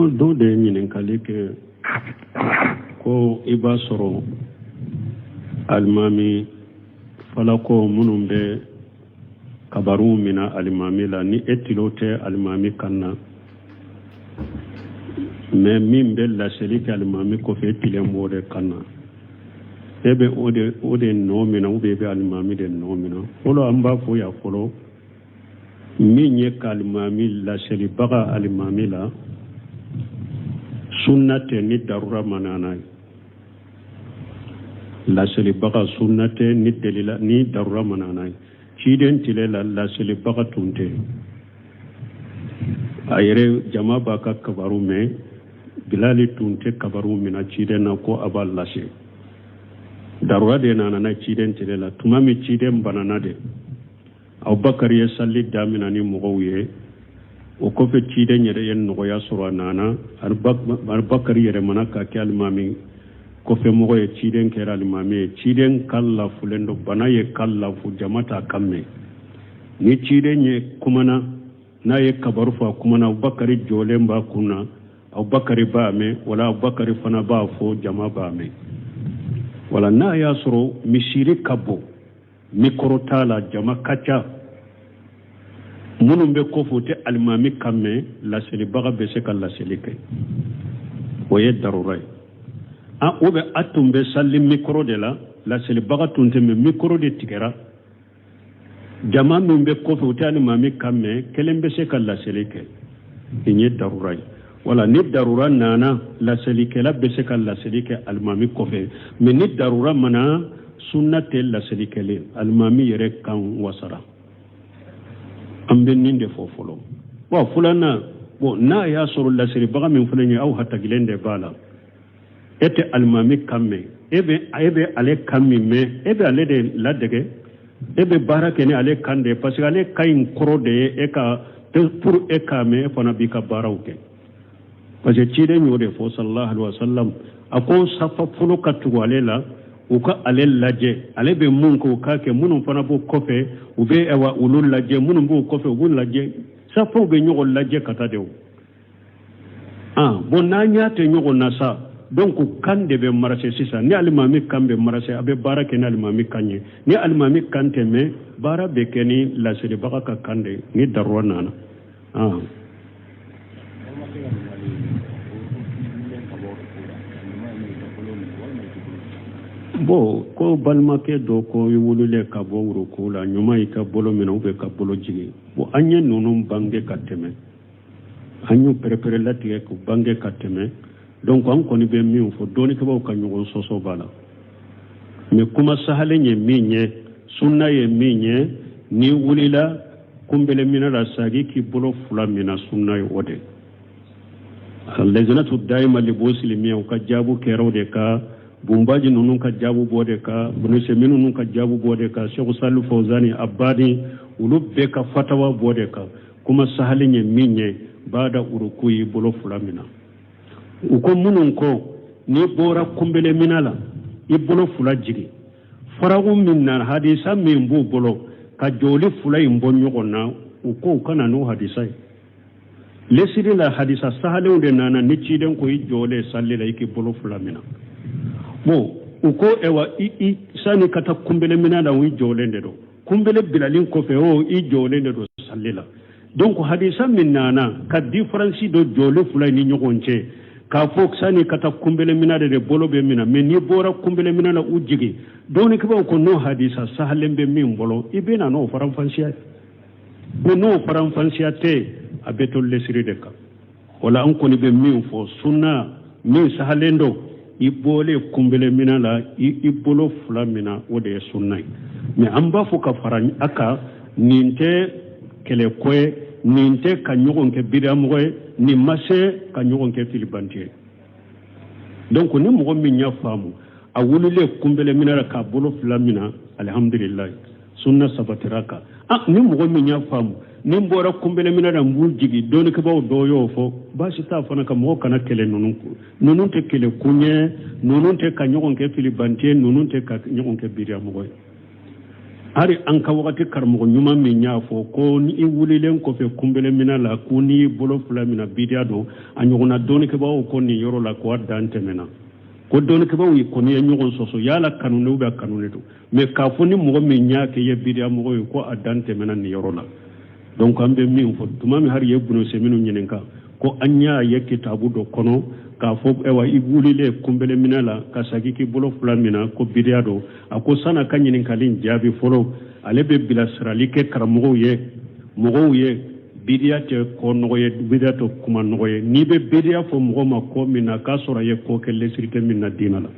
do de ɲininkali kɛ ko i b'a sɔrɔ alimami falako minnu bɛ kabaru mina alimami la ni e tilo tɛ alimami kan na mais min bɛ laseli kɛ alimami kɔfɛ e tilen b'o de kan na e bɛ o de nɔ mina ou bien e bɛ alimami de nɔ mina fɔlɔ an b'a fɔ yan fɔlɔ min ye ka alimami laselibaga alimami la sunna tɛ ni darura manana ye laselibaga sunna tɛ ni delila ni darura manana ye ciden tile la laselibaga tun tɛ a yɛrɛ jama b'a ka kabaru mɛn bilali tun tɛ kabaru mina ciden na ko a b'a lase darura de nana na ciden tile la tuma min ciden banana de Abubakar ye sali damina ni mɔgɔw ye o kɔfɛ ciden yɛrɛ ye nɔgɔya sɔrɔ a nana Abubakar yɛrɛ mana ka kɛ alimami kɔfɛ mɔgɔ ye ciden kɛra alimami ye ciden kan lafulen do bana ye kan lafu jama t'a kan mɛn ni ciden ye kumana n'a ye kabaru fɔ a kumana Abubakar jɔlen b'a kun na Abubakar b'a mɛn wala Abubakar fana b'a fɔ jama b'a mɛn wala n'a y'a sɔrɔ misiri ka bon mikoro t'a la jama ka ca minnu bɛ kɔfɛ u tɛ alimami kan mɛn laselibaga bɛ se ka laseli kɛ o ye darura ye ou bien a tun bɛ sali mikoro de la laselibaga tun tɛ mɛn mikoro de tigɛra jama min bɛ kɔfɛ u tɛ alimami kan mɛn kelen bɛ se ka laseli kɛ nin ye darura ye wala ni darura nana laselikɛla bɛ se ka laseli kɛ alimami kɔfɛ mais ni darura mana sunna tɛ laseli kɛlen alimami yɛrɛ kan wasara an bɛ nin de fɔ fɔlɔ wa filanan bon n'a y'a sɔrɔ laselibaga min fana ye aw hatagilen de b'a la e tɛ alimami kan mɛn e bɛ ale kan min mɛn e bɛ ale de ladege e bɛ baara kɛ ni ale kan de ye parce que ale kan in kɔrɔ de ye e ka pour e k'a mɛn e fana b'i ka baaraw kɛ parce que ciden y'o de fɔ sallallahu alaihi wa sallam a ko safa fɔlɔ ka tugu ale la u ka ale lajɛ ale bɛ mun kɛ u k'a kɛ minnu fana b'o kɔfɛ u bɛ olu lajɛ minnu b'o kɔfɛ u b'u lajɛ safaw bɛ ɲɔgɔn lajɛ ka taa de o bon n'an y'a tɛ ɲɔgɔn na sa donc kan de bɛ marché sisan ni alimami kan bɛ marché a bɛ baara kɛ ni alimami kan ye ni alimami kan tɛ mɛn baara bɛ kɛ ni laselibaga ka kan de ni darura nana bon ko balimakɛ dɔ ko i wololen ka bɔ wuruko la ɲuman y'i ka bolo minɛ ou bien ka bolo jigin bon an ye ninnu bange ka tɛmɛ an y'u pɛrɛpɛrɛ latigɛ k'u bange ka tɛmɛ donc an kɔni bɛ min fɔ dɔɔnikɛbaw ka ɲɔgɔn sɔsɔ b'a la mais kuma sahalen ye min ye sunna ye min ye n'i wulila kunbɛlɛminɛ la sagi k'i bolo fila minɛ sunna ye o de lajnatu daima li muslimina u ka jaabu kɛra o de ka bumbaji ninnu ka jaabu bɔ de ka bunusemi ninnu ka jaabu bɔ de ka Sheikh Salih Fawzani Abadi olu bɛɛ ka fatawa bɔ de ka kuma sahalen ye min ye bada uruku yi bolo fila minɛ u ko minnu ko n'i bɔra kunbɛlɛminɛ la i bolo fila jigi faragu min na hadisa min b'u bolo ka joli fila in bɔ ɲɔgɔn na u ko u kana n'o hadisa ye lesiri la hadisa sahalenw de nana ni ciden ko i jɔlen salli la i k'i bolo fila minɛ bon u ko ewa i sani ka taa kunbɛlɛminɛ la i jɔlen de don kunbɛlɛ bilalen kɔfɛ i jɔlen de don salli la donc hadisa min nana ka différence dɔ jɔlen fila ni ɲɔgɔn cɛ k'a fɔ sani ka taa kunbɛlɛminɛ de bolo bɛ minɛ mais n'i bɔra kunbɛlɛminɛ la u jigi dɔɔnikɛbaw ko n'o hadisa sahalen bɛ min bolo i bɛ na n'o faranfasiya ko n'o faranfasiya tɛ a bɛ to lesiri de kan o la an kɔni bɛ min fɔ sunna min sahalen don i bɔlen kunbɛlɛminɛ la i bolo fila minɛ o de ye sunna ye mais an b'a fɔ ka fara a kan nin tɛ kɛlɛko ye nin tɛ ka ɲɔgɔn kɛ bidamɔgɔ ye nin ma se ka ɲɔgɔn kɛ filibanti ye donc ni mɔgɔ min y'a faamu a wililen kunbɛlɛminɛ la k'a bolo fila minɛ alhamdulilayi sunna sabatira kan ni mɔgɔ min y'a faamu ni n bɔra kunbɛlɛminɛ la n b'u jigi dɔɔnikɛbaw dɔw y'o fɔ baasi t'a fana ka mɔgɔ kana kɛlɛ ninnu ko ninnu tɛ kɛlɛ kun ye ninnu tɛ ka ɲɔgɔn kɛ filibanti ye ninnu tɛ ka ɲɔgɔn kɛ bidamɔgɔ ye hari an ka wakati karmo nyuma min ya fo ko ni wulilen ko fe kumbele mina la ko ni bolo fula mina bidia do anyogona doni ke bawo ko ni yoro la ko dante mena ko doni ke bawo ko ni nyogon soso yala kanune ube kanune do me ka fo ni mo min ya ke ye bidia mo ko adante mena ni yoro la donc ambe min fo tuma mi hari yebbuno se minu nyenenka ko anya ye kitabu do kono ka fo ewa ibulile kumbele minala ka sagiki bolo fula mina ko bidia do ako sana kanyin kalin jabi folo alebe bila sralike karamo ye mogo ye bidia te ko noye bidia to kuma noye ni be bidia fo mogo ma ko mina ka sora ye ko kelle sirte minna dinala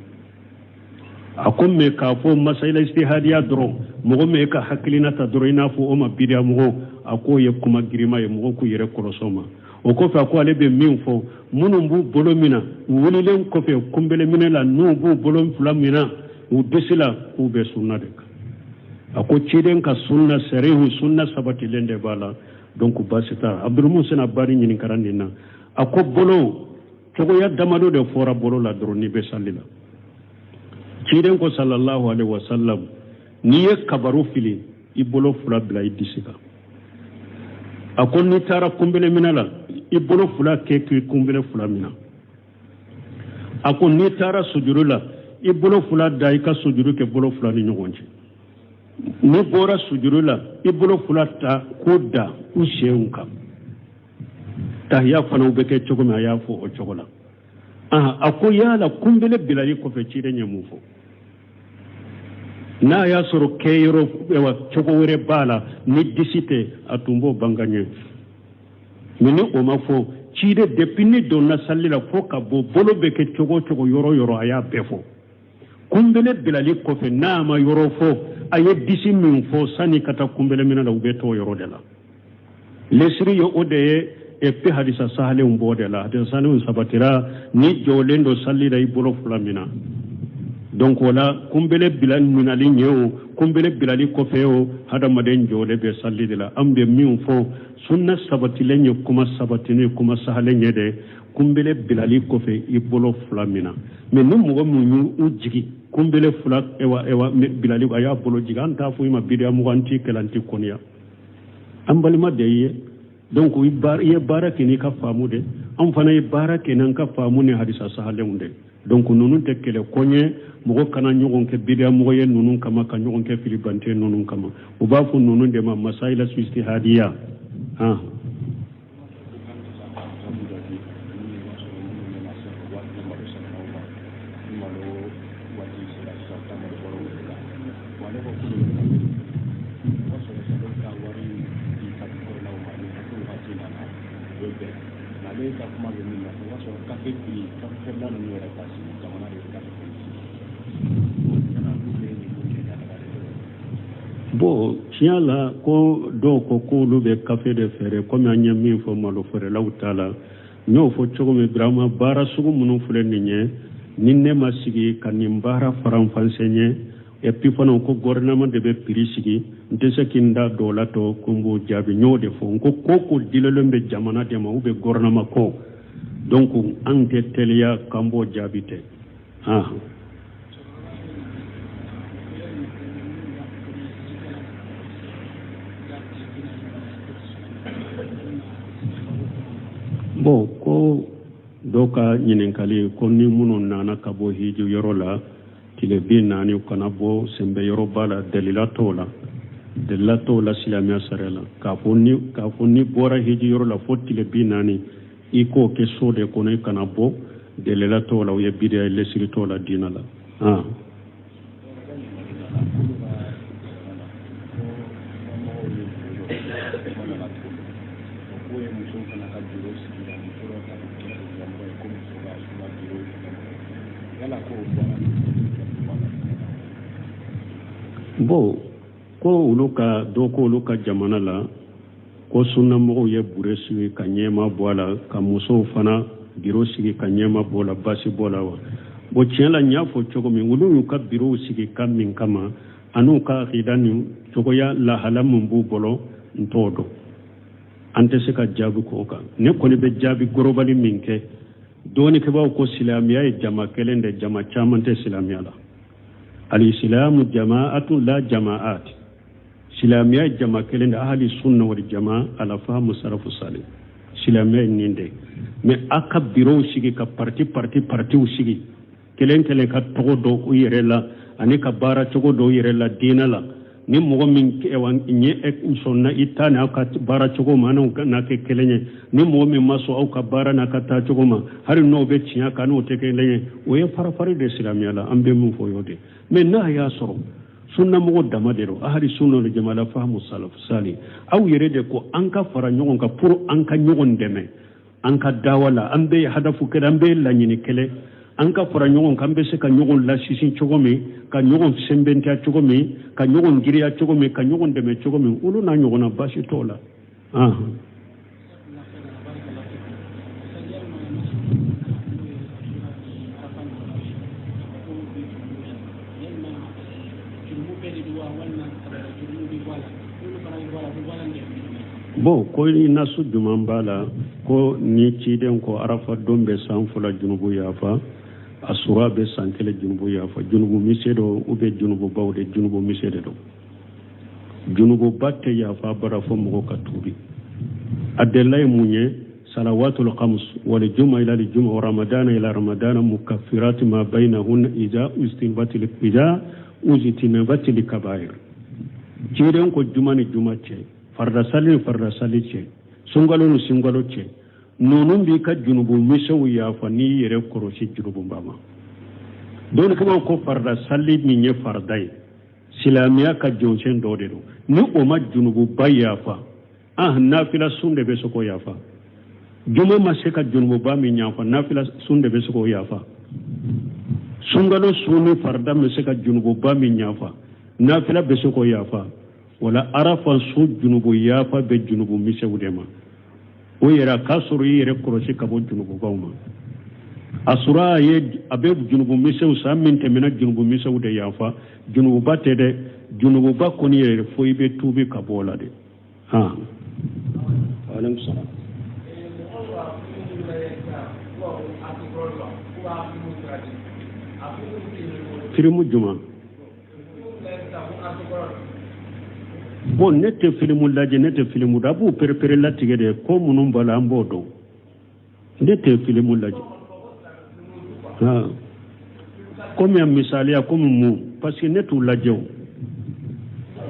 ako me ka fo masaila istihadiya dro mogo me ka hakilina ta dro ina fo o ma bidia mogo ako ye kuma girima ye mogo ku yere korosoma o ko fa ko alebe min fo munun bu bolo mina wulilen ko fe kumbele mina la nu bu bolo fula mina u desila ku be sunna de ako ciden ka sunna serehu sunna sabati lende bala donc basita abdul musin abari nyini karandina ako bolo to ya damado de fora bolo la droni be sallila ciden ko sallallahu alaihi wasallam ni ye kabaru fili i bolo fula bila idisika ako ni tara kumbele mina la i bolo fula ke kumbele fula mina ako ni tara sujuru la i bolo fula da i ka sujuru ke bolo fula ni ɲɔgɔn cɛ ni bɔra sujuru la i bolo fula ta ko da u senw kan tahiya fana bɛ kɛ cogo min a y'a fɔ o cogo la a ko yala kumbele bilali kɔfɛ ciden ye mun fɔ n'a y'a sɔrɔ kɛyɔrɔ cogo wɛrɛ b'a la ni disi tɛ a tun b'o banga ɲɛ mais ni o ma fɔ ciden depuis ni donna salli la fo ka bɔ bolo bɛ kɛ cogo cogo yɔrɔ yɔrɔ a y'a bɛɛ fɔ kumbele bilali kɔfɛ n'a ma yɔrɔ fɔ a ye disi min fɔ sani ka taa kumbele mina la u bɛ t'o yɔrɔ de la lesiri ye o de ye epi hadisa sahalenw b'o de la hadisa sahalenw sabatira ni jɔlen do salli la i bolo fila min na donc wala kumbele bilali minali ɲɛ o kumbele bilali kɔfɛ o hadamaden jɔlen bɛ salli de la an bɛ min fɔ sunna sabatilen ye kuma sabatinen kuma sahalen ye dɛ kumbele bilali kɔfɛ i bolo fila min na mais ni mɔgɔ min y'u jigi kumbele fila ewa bilali a y'a bolo jigi an t'a fɔ i ma bidiya mɔgɔ an t'i kɛlɛ an t'i kɔniya an balima de ye donc i ye baara kɛ n'i ka faamu de an fana ye baara kɛ n'an ka faamu ni hadisa sahalenw de donc ninnu tɛ kɛlɛ kɔɲɛ mɔgɔ kana ɲɔgɔn kɛ bidiya mɔgɔ ye ninnu kama ka ɲɔgɔn kɛ filibante ninnu kama u b'a fɔ ninnu de ma masaila istihadiya bon tiɲɛ la ko dɔw ko k'olu bɛ kafe de feere komi an ye min fɔ malo feerelaw ta la n y'o fɔ cogo min Birama baara sugu minnu filɛ nin ye ni ne ma sigi ka nin baara faranfasiya ɲɛ et puis fana ko gouvernement de bɛ prix sigi n tɛ se k'i n da dɔw la tɔ ko n b'o jaabi n y'o de fɔ n ko ko dilenlen bɛ jamana de ma ou bien gouvernement ko donc an tɛ teliya k'an b'o jaabi tɛ bon ko dɔw ka ɲininkali ko ni minnu nana ka bɔ hiji yɔrɔ la tile 40 kana bɔ senbɛ yɔrɔ ba la dalila t'o la silamɛya sariya la k'a fɔ ni bɔra hiji yɔrɔ la fo tile 40 i k'o kɛ so de kɔnɔ i kana bɔ dalila t'o la o ye bidiya ye lesiri t'o la diina la bon ko olu ka dɔ ko olu ka jamana la ko sunnamɔgɔw ye bure sigi ka ɲɛma bɔ a la ka musow fana biro sigi ka ɲɛma bɔ a la basi bɔ la wa bon tiɲɛ la n y'a fɔ cogo min olu y'u ka birow sigi ka min kama an'u ka akida ni cogoya lahala min b'u bolo n t'o dɔn an tɛ se ka jaabi k'o kan ne kɔni bɛ jaabi gorobali min kɛ dɔɔnikɛbaaw ko silamɛya ye jama kelen de jama caman tɛ silamɛya la الإسلام جماعة لا جماعات silamiya jama kelen da ahli sunna wal jamaa ala fahmu salafu salih silamiya ninde mais aka biro sigi ka parti sigi kelen ka togo do u yere la ani ka bara togo do yere la dina la ni mogo min ewan nye sonna itane aka bara togo ma na ke kelenye ni mogo min maso au ka bara na ka ta togo ma hari no be tiya ka no te kelenye o ye farafari de silamiya la ambe mun fo yode mais na ya soro sunna mogo damadero ahli sunna le jamala fahmu salaf sali aw yere de ko anka fara nyogon ka pour anka nyogon deme anka dawala ambe hadafu kede ambe la nyini kele anka fara nyogon kambe se ka nyogon la sisin chogomi ka nyogon sembenta chogomi ka nyogon giriya chogomi ka nyogon deme chogomi ulu na nyogona bashi tola bon ko ina su juman bala ko ni ciden ko arafa don be san fula junubu yafa asura be san kele junubu yafa junubu misedo ube junubu bawde junubu misede do junubu batte yafa bara fo mo ka tubi adelay munye salawatul khams wal juma ila al juma wa ramadan ila ramadan mukaffirat ma bainahunna idha istinbatil idha uzitinabatil kabair ciden ko jumani jumace farda sali ce sungalo ce nonun bi ka junubu misawu ya fa ni yere koroshi junubu bama don kuma ko farda sali ni nye fardai silamiya ka jonsen dode do ni o ma junubu baya fa nafila sunde be soko ya fa juma ma se ka junubu ba mi nya fa nafila sunde be soko ya fa sungalo sunu farda me se ka junubu ba mi nya fa nafila be soko ya fa wala arafa su junubu yafa be junubu misewudema o yera kasuru yere korosi kabo junubu bawma asura ye abe junubu misew samin temena junubu misewude yafa junubu batede junubu bakoni yere foibe tubi kabola de alaykum salam firimu juma bon nete filimu laje nete filimu da bu perpere latige de ko munum bala ambodo nete filimu laje comme un misali comme mu parce que netu lajew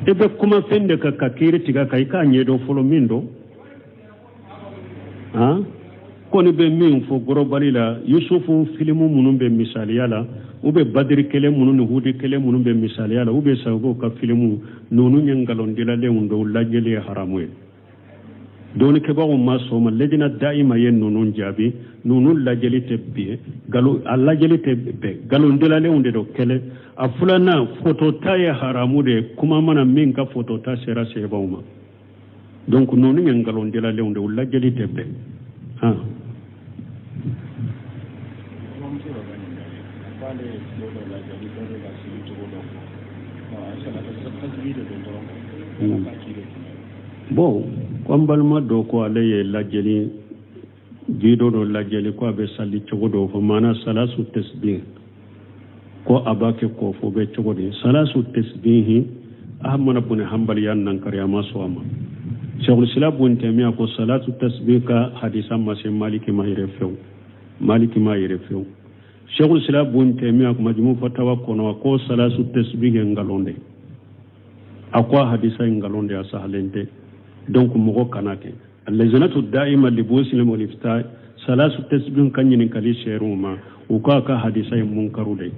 ebe kuma fende ka kakire tiga kai ka nyedo folo mindo koni be min fo gorobali la yusufu filimu munum be misali yala ube badri kele munu ni hudi kele munu be misali ala ube sago ka filimu nonu nyangalon dila le undo lajeli haramu doni ke ba umma so ma lejina daima yen nonu jabi nonu lajeli tebbi galo allajeli tebbe galo dila le unde do kele afulana foto taye haramu de kuma mana min ka foto ta sera se ba umma donc nonu nyangalon dila le unde lajeli tebbe bon kwambalma do ko alaye lajeli jido do lajeli ko be salli cogodo fo mana salasu tasbih ko abake ko fo be cogodi salasu tasbih ahmad ibn hanbal yan nan kariya maswama shaykhul islam ibn taymiya ko salatu tasbih ka hadisa ma se maliki ma yere few shaykhul islam ibn taymiya ko majmu fatawa kono ko salatu tasbih ngalonde akwa hadisa ngalonde asahalente donc mogo kanake allazanatu daima li muslim wal ifta salatu tasbih kanyin kali sheruma uka ka hadisa munkarude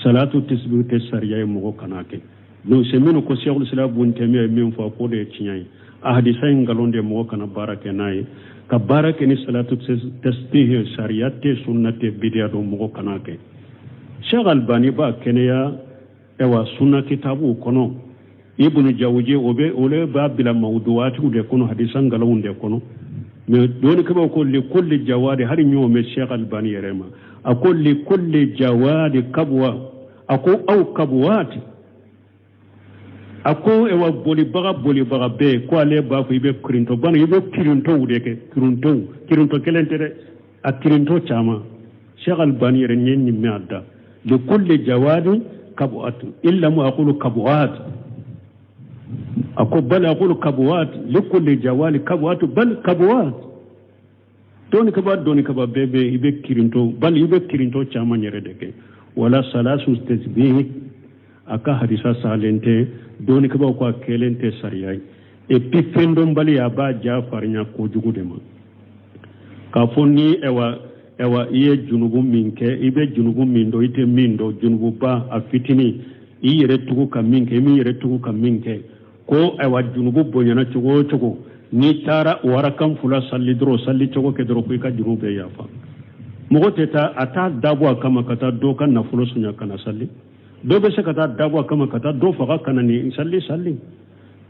salatu tasbih te sariya mogo kanake no semino ko shaykhul islam ibn taymiya min fa ko de chinyai hadisa ngalonde mogo kana barake nayi ka barake ni salatu tasbih sariyate sunnate bidia do mogo kanake shaykh albani ba kenya ewa sunna kitabu kono ibnu jawje ole ba bila mawduwati de kono hadisan galawun de kono me doni kaba ko li kulli jawadi har nyo me Sheikh Albani yerema akol li kulli jawadi kabwa ako au kabwati ako e wa boli baga be ko ale ba ko ibe kirinto ban ibe kirinto udeke kirinto kelentere akirinto chama Sheikh Albani yere nyen ni meada li kulli jawadi kabwatu illa ma aqulu kabwati ako bal aqulu kabwat likulli jawali kabwat bal kabwat doni kaba bebe ibe kirinto chama nyere deke wala salasu tasbih aka hadisa salente doni kaba ko kelente sariyai e pipendom bali aba jafar nya ko jugudema ka fonni ewa iye junubu minke ibe junubu mindo ite mindo junubu ba afitini iyere tugu kaminke mi yere tugu kaminke ko ewa junubu bonyana chogo ni tara warakan fula salli chogo ke dro ko ka junube yafa mogo teta ata dabo kama kata do kan na fulo sunya kana salli do be se kata dabo kama kata do faga kana ni salli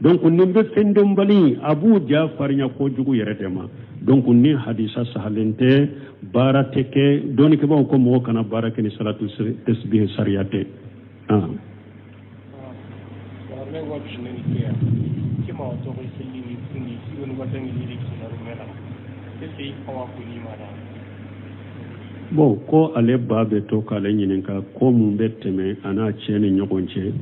donc nimbe fendom bali abu jafar nya ko jugu yere dema donc ni hadisa sahalente bara teke doni ke ba ko mo kana bara ke ni salatu tasbih sariyate bon ko ale babe to kala nyininka ko mun betteme ana ceni nyogonce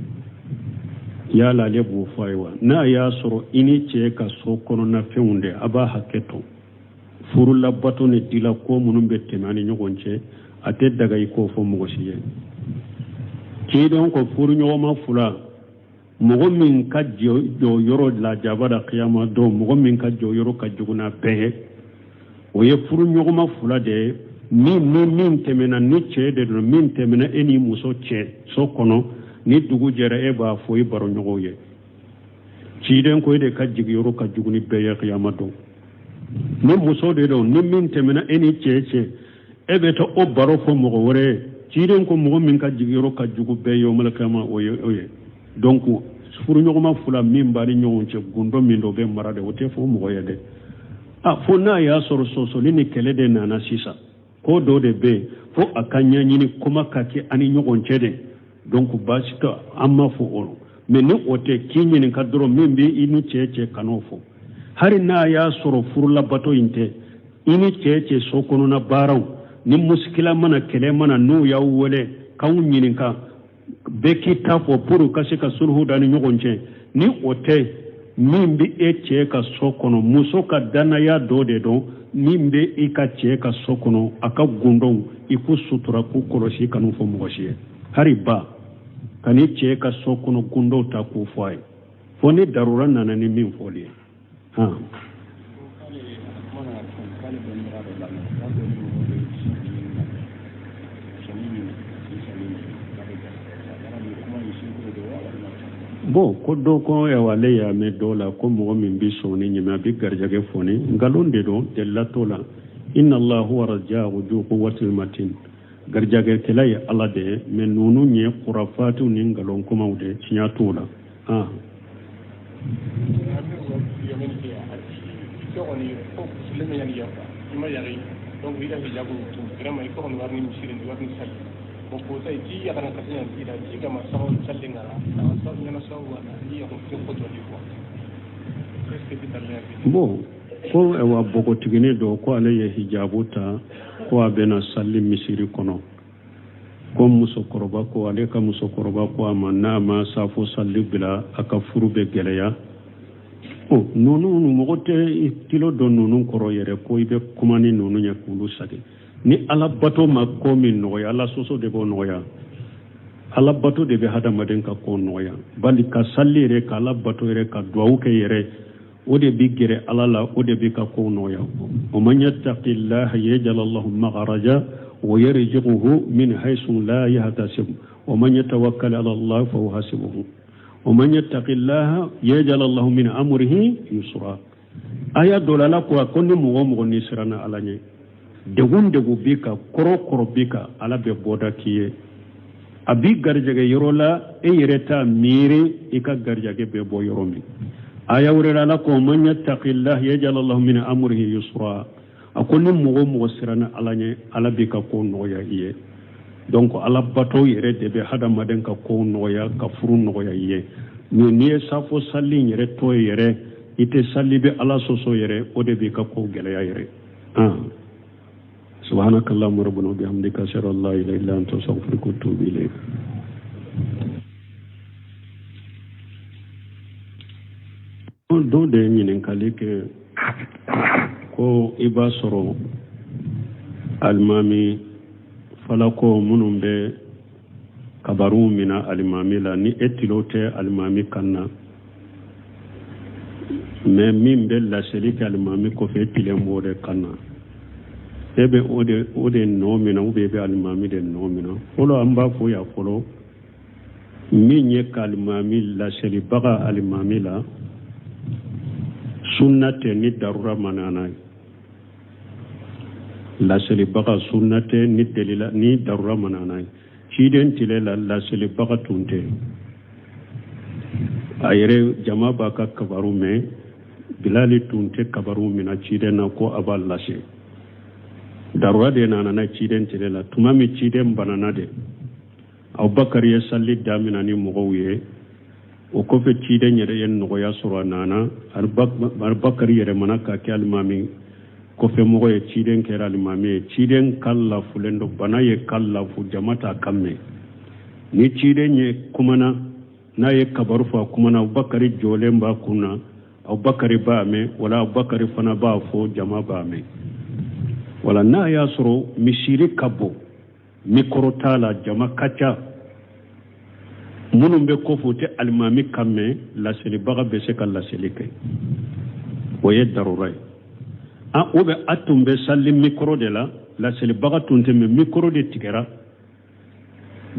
yala le bu faywa na ya soro ini ce ka so kono na feunde aba haketo furu labbato ne dila ko mun betteme ani nyogonce ate daga iko fo mo gosiye ci don ko furu nyoma fula mogo min ka jo yoro la jabada qiyama do mogo min ka jo yoro ka juguna be o ye furu nyoma fula de min temena ni ce de do min temena eni muso ce so kono ni dugu jere e ba fo i baro nyogo ye ci den ko de ka jigi yoro ka juguni be ya qiyama do ni muso de do ni min temena eni ce e be to o baro fo mogo wore ci den ko mogo min ka jigi yoro ka jugu be yo mala kama o ye donc furu nyogoma fula min bari nyogon ce gundo min do be marade wote fo mogo ye de fo na ya soro soso ni kele de nana sisa ko do de be fo akanya nyini kuma kake ani nyogon ce de donc basito amma fo ono mais ni ote kinyini kadro min bi inu ce kanofo hari na ya soro furu la bato inte ini ce sokono na baraw ni muskila mana kele mana no ya wole kan nyini ka beki tafo puru kasi ka sulhu dani nyogonce ni ote min bi ce ka sokono muso ka dana ya dode don min be ika ce ka sokono aka gundon iku sutura ku koroshi kanu fo mogoshi hari ba kani ce ka sokono gundo ta ku foi foni darura nana ni min foli bon ko do ko e wale ya me dola ko mo min bi soni nyima bi garjage foni ngalonde do de latola inna allah huwa raja'u du quwwatil matin garjage kelay ala de men nunu nye qurafatu ni ngalon ko mawde cinya tola donc ida hijabu to vraiment il faut on warni misiri ndi warni sal ko ko tay ci ya kana kasanya ida ci ga masaw challinga saw ngana saw wala ya ko ko to di ko est-ce que ditalle bon ko e wa bogo tigene do ko ale ye hijabu ta ko abena salli misiri kono ko muso koroba ko ale ka muso koroba ko amanna ma safo salli bila aka furube geleya nunu mogote tilo do nunu koro yere ko ibe kumani nunu nya kulu sade ni ala bato ma ko min noya ala soso de bo noya ala bato de be hada maden ka ko noya bali ka sallire ka ala bato yere ka duwa ke yere o de bi gere ala la o de bi ka ko noya o man yattaqillaha yaj'al Allahu maghraja wa yarzuquhu min haythu la yahtasib wa man yatawakkal ala Allah fa huwa hasibuhu ومن يتق الله يجعل الله من امره يسرا aya dolala ko konni mo ni sirana alanye degu bika koro bika ala be boda kiye abi garjage yorola e yereta miri ika garjage be bo yoromi aya wurela la ko man yattaqillah yaj'al Allah min amrihi yusra akonni mo sirana alanye ala bika ko noya iye donc ala bato yere de be hada maden ka ko noya ka furu noya ye ni safo salli yere to yere ite salli be ala soso yere o de be ka ko gele yere subhanakallahumma rabbana bihamdika ashhadu an la ilaha illa anta astaghfiruka wa atubu ilayk do de ɲininkali kɛ ko i b'a sɔrɔ alimami falako minnu bɛ kabaru mina alimami la ni e tilo tɛ alimami kan na mais min bɛ laseli kɛ alimami kɔfɛ e tilen b'o de kan na e bɛ o de nɔ mina ou bien e bɛ alimami de nɔ mina fɔlɔ an b'a fɔ yan fɔlɔ min ye ka alimami laselibaga alimami la sunna tɛ ni darura manana ye laselibaga sunna tɛ ni delila ni darura manana ye ciden tile la laselibaga tun tɛ a yɛrɛ jama b'a ka kabaru mɛn bilali tun tɛ kabaru mina ciden na ko a b'a lase darura de nana na ciden tile la tuma min ciden banana de Abubakar ye sali damina ni mɔgɔw ye o kɔfɛ ciden yɛrɛ ye nɔgɔya sɔrɔ a nana Abubakar yɛrɛ mana ka kɛ alimami kɔfɛ mɔgɔ ye ciden kɛra alimami ye ciden kan lafulen do bana ye kan lafu jama t'a kan mɛn ni ciden ye kumana n'a ye kabaru fɔ a kumana Abubakar jɔlen b'a kun na Abubakar b'a mɛn wala Abubakar fana b'a fɔ jama b'a mɛn wala n'a y'a sɔrɔ misiri ka bon mikoro t'a la jama ka ca minnu bɛ kɔfɛ u tɛ alimami kan mɛn laselibaga bɛ se ka laseli kɛ o ye darura ye ou bien a tun bɛ sali mikoro de la laselibaga tun tɛ mɛn mikoro de tigɛra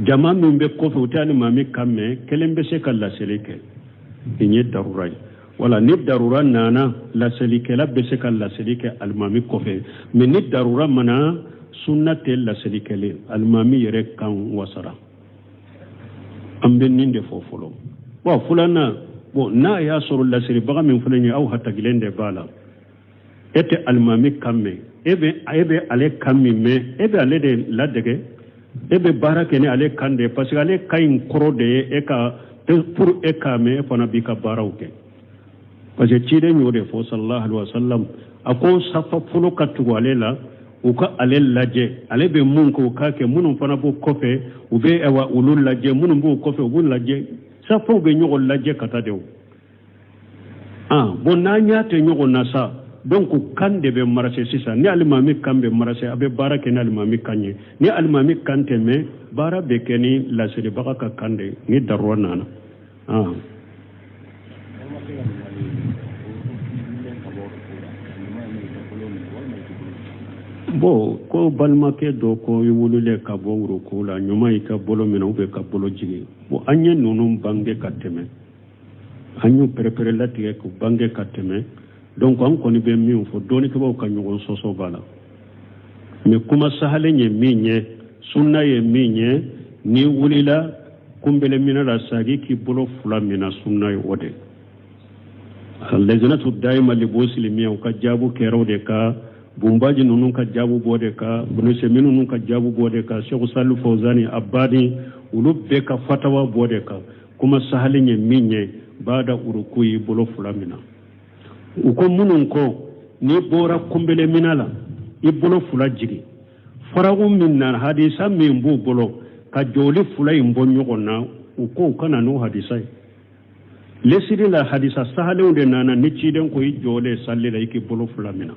jama min bɛ kɔfɛ u tɛ alimami kan mɛn kelen bɛ se ka laseli kɛ nin ye darura ye wala ni darura nana laselikɛla bɛ se ka laseli kɛ alimami kɔfɛ mais ni darura mana sunna tɛ laseli kɛlen alimami yɛrɛ kan wasara an bɛ nin de fɔ fɔlɔ bon filanan bon n'a y'a sɔrɔ laselibaga min filɛ nin ye aw hatagilen de b'a la e tɛ alimami kan mɛn e bɛ ale kan min mɛn e bɛ ale de ladege e bɛ baara kɛ ni ale kan de ye parce que ale kan in kɔrɔ de ye e ka pour e k'a mɛn e fana b'i ka baaraw kɛ parce que ciden y'o de fɔ sallallahu alaihi wa sallam a ko safa fɔlɔ ka tugu ale la u ka ale lajɛ ale bɛ mun kɛ u k'a kɛ minnu fana b'o kɔfɛ u bɛ olu lajɛ minnu b'o kɔfɛ u b'u lajɛ safaw bɛ ɲɔgɔn lajɛ ka taa de o bon n'an y'a tɛ ɲɔgɔn na sa donc kan de bɛ marché sisan ni alimami kan bɛ marché a bɛ baara kɛ ni alimami kan ye ni alimami kan tɛ mɛn baara bɛ kɛ ni laselibaga ka kan de ni darura nana bon ko balimakɛ dɔ ko i wololen ka bɔ wuruko la ɲuman y'i ka bolo minɛ ou bien ka bolo jigin bon an ye ninnu bange ka tɛmɛ an y'u pɛrɛpɛrɛ latigɛ k'u bange ka tɛmɛ donc an kɔni bɛ min fɔ dɔɔnikɛbaw ka ɲɔgɔn sɔsɔ b'a la mais kuma sahalen ye min ye sunna ye min ye n'i wulila kunbɛlɛminɛ la sagi k'i bolo fila minɛ sunna ye o de lajnatu daima li muslimina u ka jaabu kɛra o de ka Bumbaji ninnu ka jaabu bɔ de ka Bunusemi ninnu ka jaabu bɔ de ka Sheikh Salihu Fawzani Abadi olu bɛɛ ka fatawa bɔ de ka kuma sahalen ye min ye bada uruku yi bolo fila mina u ko minnu ko n'i bɔra kunbɛlɛminɛ la i bolo fila jigi faragu min na hadisa min b'u bolo ka jɔli fila in bɔ ɲɔgɔn na u ko u kana n'o hadisa ye lesiri la hadisa sahalenw de nana ni ciden ko i jɔlen salli la i k'i bolo fila mina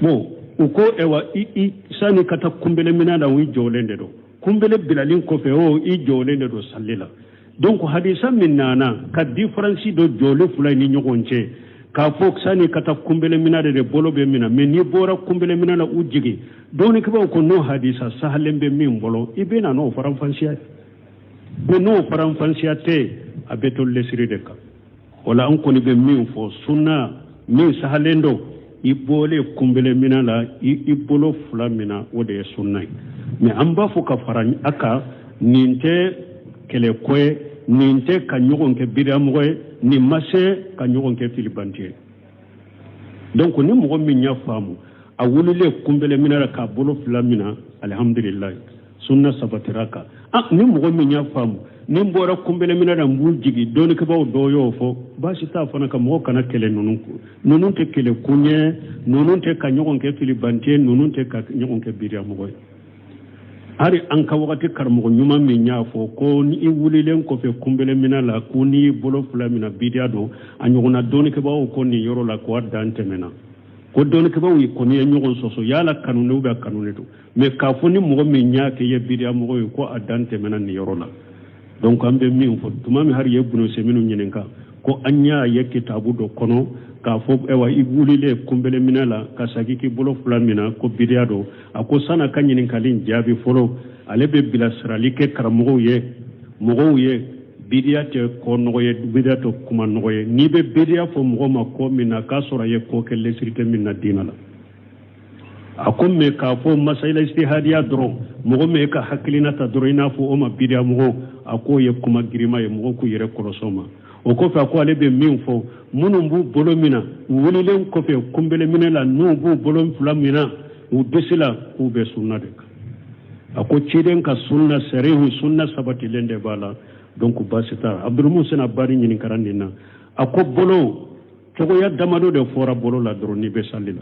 bon u ko ewa i sani ka taa kunbɛlɛminɛ la o i jɔlen de don kunbɛlɛ bilalen kɔfɛ o i jɔlen de don salli la donc hadisa min nana ka différence dɔ jɔlen fila ni ɲɔgɔn cɛ k'a fɔ sani ka taa kunbɛlɛminɛ de bolo bɛ mina mais n'i bɔra kunbɛlɛminɛ la u jigi dɔɔnikɛbaw ko n'o hadisa sahalen bɛ min bolo i bɛ na n'o faranfasiya mais n'o faranfasiya tɛ a bɛ to lesiri de kan o la an kɔni bɛ min fɔ sunna min sahalen don i bɔlen kunbɛlɛminɛ la i bolo fila mina o de ye sunna ye mais an b'a fɔ ka fara a kan nin tɛ kɛlɛko ye nin tɛ ka ɲɔgɔn kɛ biramɔgɔ ye nin ma se ka ɲɔgɔn kɛ filibanti ye donc ni mɔgɔ min y'a faamu a wulilen kunbɛlɛminɛ la k'a bolo fila mina alhamdulillah sunna sabatira kan ni mɔgɔ min y'a faamu ni bɔra kunbɛlɛminɛ la n b'u jigi dɔɔnikɛbaw dɔw y'o fɔ baasi t'a fana ka mɔgɔ kana kɛlɛ ninnu tɛ kɛlɛ kuɲɛ ninnu tɛ ka ɲɔgɔn kɛ filibanti ye ninnu tɛ ka ɲɔgɔn kɛ biramɔgɔ ye hari an ka wakati karmo nyuma min ya fo ko ni wulilen ko fe kumbele minala ko ni bolo fula mina bidia do anyona doni ke bawo ko ni yoro la ko dante mena ko doni ke bawo ko ni nyogon soso yala kanune ba kanune do me ka fo ni mo min nya ke ye bidia mo ko adante mena ni yoro la donc ambe min fo tuma mi har yebbuno se minu nyenenka ko anya ye kitabu do kono ka fo ewa ibulile kumbele minala ka sagiki bolo fula mina ko bidia do ako sana kanyin kalin jabi folo alebe bila sralike karamo ye mogo ye bidia te ko noye bidia to kuma noye ni be bidia fo mogo ma ko mina ka sora ye ko kelle sirte minna dinala ako me ka fo masaila istihadiya dro mogo me ka haklina ta dro ina fo o ma bidia mogo ako ye kuma girima ye mogo ku yere korosoma o ko fa ko alebe min fo munum bu bolo mina wulilen ko fe kumbele minala nu bu bolo fula mina u desila ku be sunna de ako ciden ka sunna serehu sunna sabati lende bala donc basita abdul musin abari nyini karandina ako bolo togo ya damado de fora bolo la droni be salila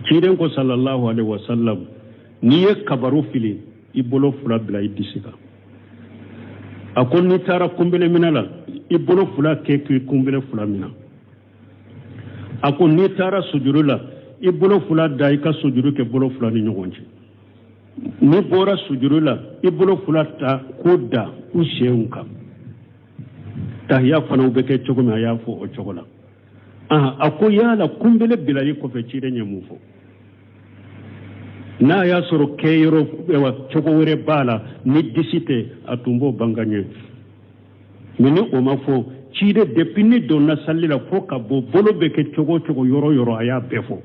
ciden ko sallallahu alaihi wasallam ni ye kabaru fili ibolo fula bla idisika ako ni tara kumbele minala ibolo fula ke kumbele fula mina ako ni tara sujurula ibolo fula da ika sujuru ke bolo fula ni nyogonje ni bora sujurula ibolo fula ta koda usheunka tahya fana ubeke chogome ayafo o chogola ako yala kumbele bilali ko fe chire nyamufo na ya soro keyro ewa chogowere bala ni disite atumbo banganye mini o mafo chire depini donna sallila fo ka bolo beke chogo yoro aya befo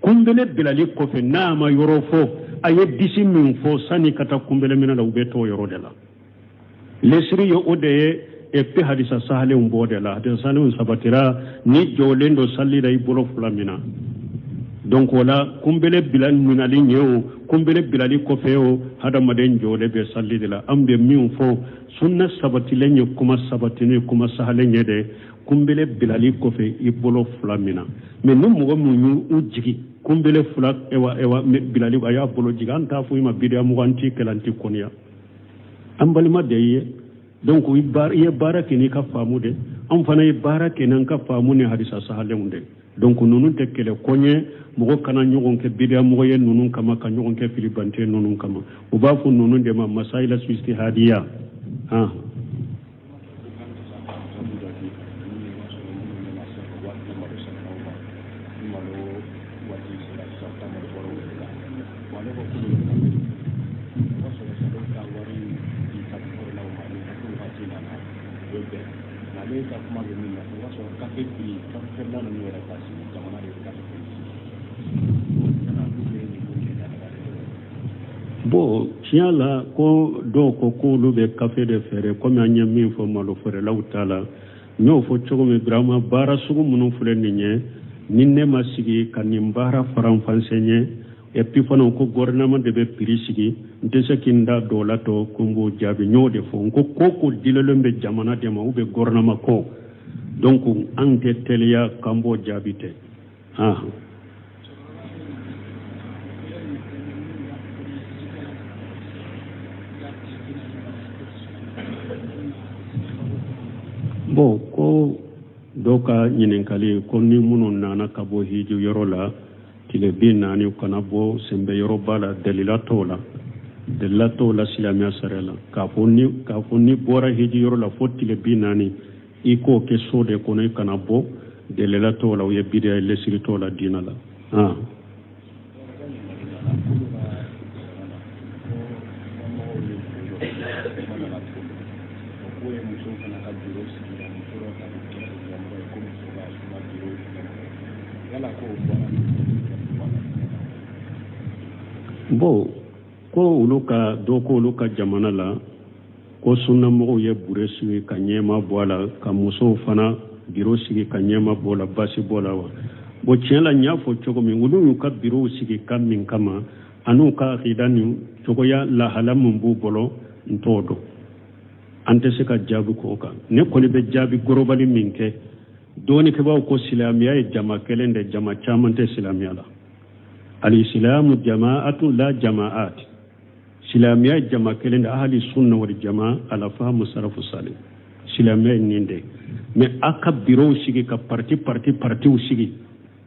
kumbele bilali ko fe nama yoro fo aye disi min fo sani kata kumbele mina la ubeto yoro de la lesri yo ode e pe hadisa sahale umbode la hadisa sahale sabatira ni jolendo sallila ibolo fulamina donc wala kumbele bilal minali nyew kumbele bilali ko feo hada maden jole be sallide la ambe min fo sunna sabatile nye kuma sabatine kuma sahale nyede kumbele bilali ko fe ibolo fulamina me no mo mu ujigi kumbele fula ewa bilali aya bolo jiganta fu ma bidia mu anti kelanti konia ambali ma deyye donc ye barake ni ka famude am fana ye barake nan ka famune hadisa sahale unde donc nunun tekele konye mogo kana nyogon ke bidia mogo ye nunun kama ka nyogon ke filibante nunun kama ubafu nunun de ma masaila istihadiya bo tiala ko do ko kulu be café de fere comme anya min fo malo fere lawtala ñoo fo chogomi brama bara sugu munu fule ninye ninne masigi kanimbara faram fansenye et puis fana ko gouvernement de be prisigi ndese kinda dolato kumbu jabi ñoo de fo ko dilelembe jamana de ma ube gouvernement ko donc ante telia kambo jabite bon ko doka nyininkali ko ni munu nana kabo hiju yorola tile binani kana bo sembe yorobala dalila tola silamia sarela ka fonni bora hiju yorola fotile binani iko ke sode kono kana bo dalila tola o yebide lesiri tola dinala bo ko uluka doko uluka jamana la ko sunna mo ye buresi ka nyema bola ka muso fana biro sigi ka nyema bola basi bola wa bo tiela nyafo chogo mi ulu ka biro sigi kam min kama anu ka khidani chogo ya la halamu bu bolo ntodo ante se ka jabu ko ka ne ko be jabi gorobali minke doni ke ba ko silamiya e jama kelende jama chamante silamiya la al-islamu jama'atu la jama'at silamiya jama kelen da ahli sunna wal jamaa ala fahmu salafu salih silamiya ninde mais aka biro sigi ka parti sigi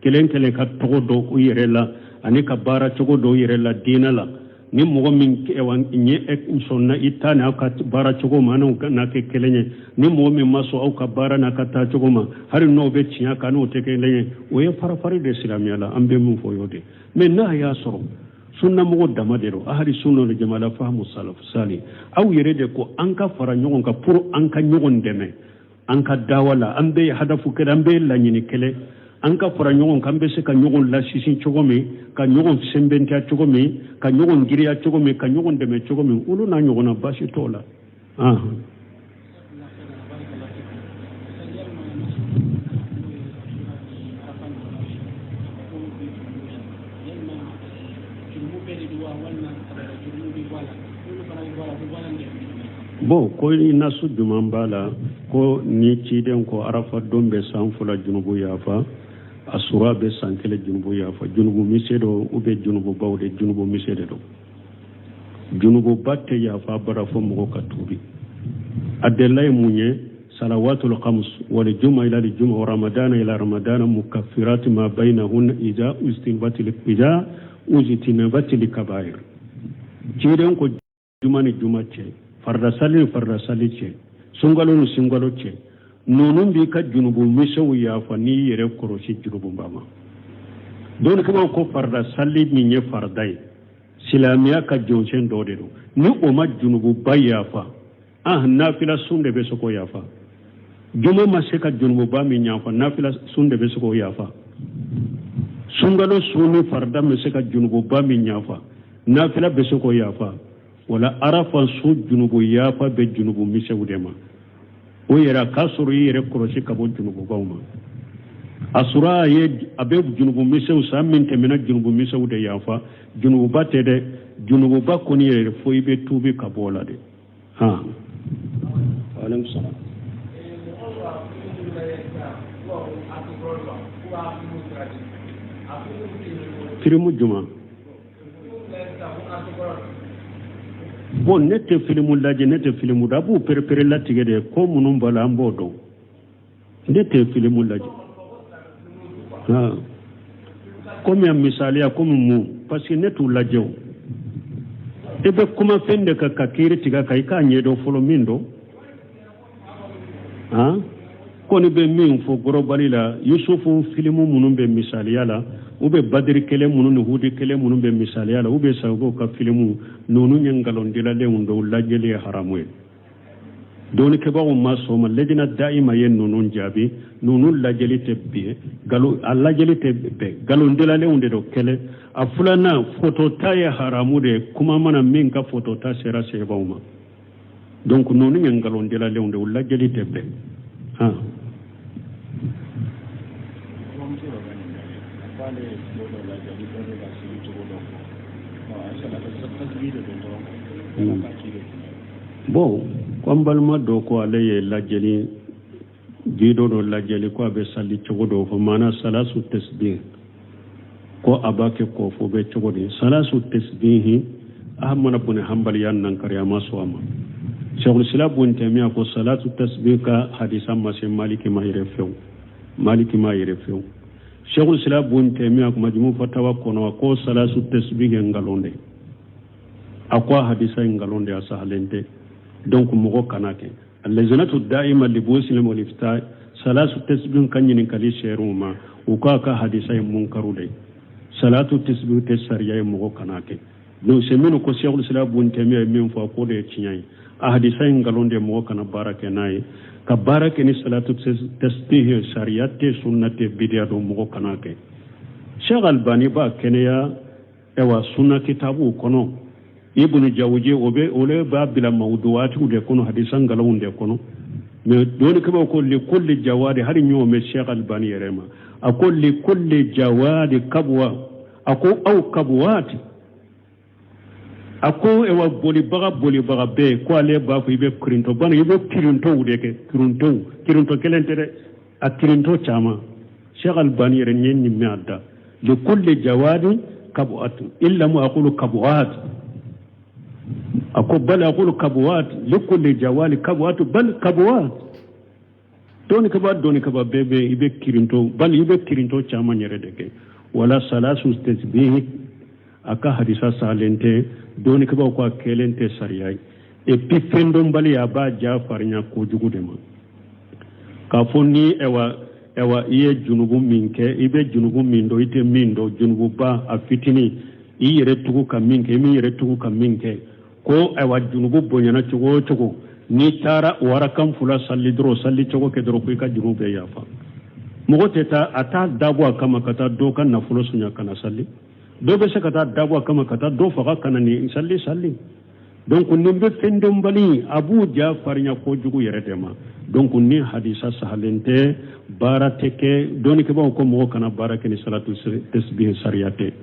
kelen ka togo do u yere la ani ka bara togo do yere la dina la ni mogo min ewan nye sonna itana aka bara togo ma na ke kelenye ni mogo min maso au ka bara na ka ta togo ma har no be tiya ka no te kelenye o ye farafari de silamiya la ambe mun fo yode mais na ya soro sunna mogo damadero ahli sunna le jamala fahmu salaf sali aw yere de ko an ka fara nyogon ka pour an ka nyogon deme an ka dawala an be hadafu kede an be lanyini kele an ka fara nyogon kan be se ka nyogon la sisin chogomi ka nyogon sembenta chogomi ka nyogon giriya chogomi ka nyogon deme chogomi ulu na nyogona bashi tola bon ko ina su juman bala ko ni ciden ko arafa don be san fula junubu yafa asura be san kele junubu yafa junubu misedo ube junubu bawde junubu misede do junubu batte yafa bara fo mo ka tubi adelay munye salawatul khams wal juma ila al juma wa ramadan ila ramadan mukaffirat ma bainahun ida ustinbatil ida uzitinabatil kabair ciden ko jumani jumace farda sali ce sungalo ce nonun bi ka junubu misawu ya fa ni yere koroshi junubu bama don kuma ko farda sali ni nye fardai silamiya ka jonsen dode do ni o ma junubu baya fa nafila sunde be soko ya fa juma ma se ka junubu ba mi nya fa nafila sunde be soko ya fa sungalo suni farda me se ka junubu ba mi nya fa nafila be soko ya fa wala arafa su junubu yafa be junubu misewudema o yera kasuru yere korosi kabo junubu bawma asura ye abe junubu misew samin temena junubu misewude yafa junubu batede junubu bakoni yere fo ibe tubi kabola de alaykum salam kirimu juma bon nete filimu laje nete filimu da bu perpere latige de ko munum bala ambodo nete filimu laje comme un misalia comme mu parce que netu laje ebe kuma fende ka kakiri tiga kai ka nyedo folo mindo ko ni be min fo globali la yusufu filimu munum be misalia la ube badri kele munu ni hudi kele munu be misali ala ube sago ka filimu nonu nyangalon dila le undo lajeli haramwe doni ke ba umma so ma ledina daima yen nonu jabi nonu lajeli tebbe galo alla jeli tebbe galo dila le unde do kele afulana foto taye haramu de kuma mana min ka foto ta sera se ba umma donc nonu nyangalon dila le undo lajeli tebbe bon kwambalma do ko alaye lajeli jido do lajeli ko be salli cogodo fo mana salasu tasbih ko abake ko fo be cogodi salasu tasbih ahmad ibn hanbal yan nan kariya maso amma shaykhul islam ibn taymiya ko salatu tasbih ka hadisan ma maliki ma yere few shaykhul islam ibn taymiya ko majmu fatawa kono ko salasu tasbih ngalonde akwa hadisa ngalonde asahalende donc mogo kanake allazanatu daima li muslim wal ifta salatu tasbih kanyin kali sheruma uka ka hadisa munkaru dai salatu tasbih te sariya mogo kanake no semino ko shaykhul islam ibn taymiya min fa ko de tinyai hadisa ngalonde mogo kana barake nai ka barake ni salatu tasbih sariyate sunnate bidia do mogo kanake shaykh albani ba kenya ewa sunna kitabu kono ibn jawji ole ba bila mawduati de kono hadisan galawun de kono me doni kaba ko li kulli jawadi har nyo me Sheikh Albani yerema akol li kulli jawadi kabwa ako au kabwati ako ewa boli baga be ko ale ba ko ibe kirinto ban ibe kirinto de kirinto kelentere a kirinto chama Sheikh Albani yere nyen mi adda li kulli jawadi kabwat illa mu aqulu kabwat ako bal aqulu kabwat likulli jawali kabwat bal kabwat doni kaba bebe ibe kirinto chama nyere deke wala salasu tasbih aka hadisa salente doni kaba ko kelente sariyai e pifendon bali aba jafarnya ko jugudema ka fonni ewa iye junubu minke ibe junubu mindo ite mindo junubu ba afitini iyere tugu kaminke mi yere tugu kaminke ko ewa junubu bonyana chogo ni tara warakan fula salli chogo ke dro ko ka junube yafa mogo teta ata dabwa kama kata do kan na fulo sunya kana salli do be se kata dabwa kama kata do faga kana ni salli donc nimbe fendom bali abu jafar nya ko jugu yere tema donc ni hadisa sahalente barateke doni ke ba ko mo kana barake ni salatu tasbih sariyate